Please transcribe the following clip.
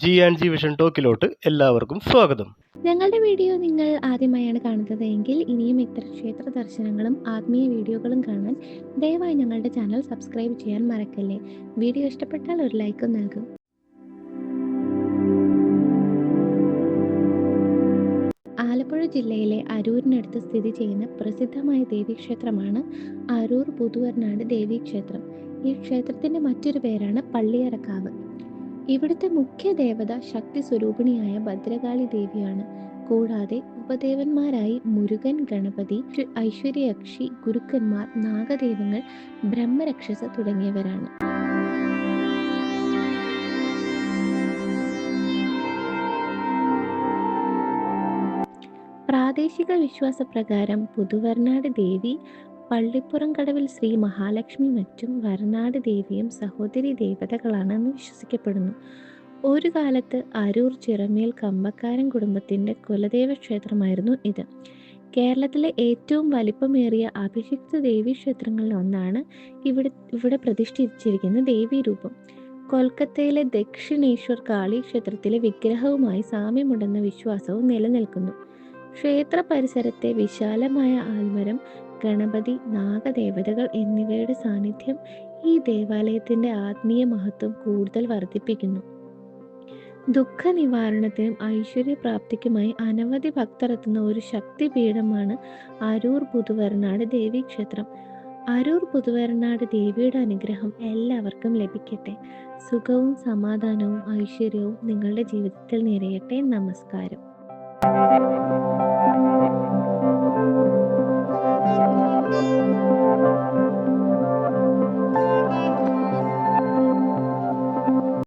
G&G vision ടോക്കിലോട്ട് എല്ലാവർക്കും സ്വാഗതം. ഞങ്ങളുടെ വീഡിയോ നിങ്ങൾ ആദ്യമായാണ് കാണുന്നത് എങ്കിൽ ഇനിയും ഇത്തരം ക്ഷേത്ര ദർശനങ്ങളും ആത്മീയ വീഡിയോകളും കാണാൻ ദയവായി ഞങ്ങളുടെ ചാനൽ സബ്സ്ക്രൈബ് ചെയ്യാൻ മറക്കല്ലേ. വീഡിയോ ഇഷ്ടപ്പെട്ടാൽ ഒരു ലൈക്ക് നൽകും. ആലപ്പുഴ ജില്ലയിലെ അരൂരിനടുത്ത് സ്ഥിതി ചെയ്യുന്ന പ്രസിദ്ധമായ ദേവീക്ഷേത്രമാണ് അരൂർ പുതുവർനാട് ദേവീക്ഷേത്രം. ഈ ക്ഷേത്രത്തിന്റെ മറ്റൊരു പേരാണ് പള്ളിയറക്കാവ്. ഇവിടുത്തെ മുഖ്യ ദേവത ശക്തി സ്വരൂപിണിയായ ഭദ്രകാളി ദേവിയാണ്. കൂടാതെ ഉപദേവന്മാരായി മുരുകൻ, ഗണപതി, ഐശ്വര്യയക്ഷി, ഗുരുക്കന്മാർ, നാഗദൈവങ്ങൾ, ബ്രഹ്മരക്ഷസ തുടങ്ങിയവരാണ്. പ്രാദേശിക വിശ്വാസപ്രകാരം പുതുവർനാട് ദേവി, പള്ളിപ്പുറം കടവിൽ ശ്രീ മഹാലക്ഷ്മി മറ്റും വരനാട് ദേവിയും സഹോദരി ദേവതകളാണെന്ന് വിശ്വസിക്കപ്പെടുന്നു. ഒരു കാലത്ത് അരൂർ ചിറമേൽ കമ്പക്കാരൻ കുടുംബത്തിൻ്റെ കുലദേവ ക്ഷേത്രമായിരുന്നു ഇത്. കേരളത്തിലെ ഏറ്റവും വലിപ്പമേറിയ അഭിഷിക്ത ദേവീക്ഷേത്രങ്ങളിൽ ഒന്നാണ് ഇവിടെ പ്രതിഷ്ഠിച്ചിരിക്കുന്ന ദേവീരൂപം. കൊൽക്കത്തയിലെ ദക്ഷിണേശ്വർ കാളി ക്ഷേത്രത്തിലെ വിഗ്രഹവുമായി സാമ്യമുണ്ടെന്ന വിശ്വാസവും നിലനിൽക്കുന്നു. ക്ഷേത്ര പരിസരത്തെ വിശാലമായ ആൽമരം, ഗണപതി, നാഗദേവതകൾ എന്നിവയുടെ സാന്നിധ്യം ഈ ദേവാലയത്തിന്റെ ആത്മീയ മഹത്വം കൂടുതൽ വർദ്ധിപ്പിക്കുന്നു. ദുഃഖ നിവാരണത്തിനും ഐശ്വര്യപ്രാപ്തിക്കുമായി അനവധി ഭക്തർ എത്തുന്ന ഒരു ശക്തിപീഠമാണ് അരൂർ പുതുവർനാട് ദേവീക്ഷേത്രം. അരൂർ പുതുവർനാട് ദേവിയുടെ അനുഗ്രഹം എല്ലാവർക്കും ലഭിക്കട്ടെ. സുഖവും സമാധാനവും ഐശ്വര്യവും നിങ്ങളുടെ ജീവിതത്തിൽ നിറയട്ടെ. നമസ്കാരം.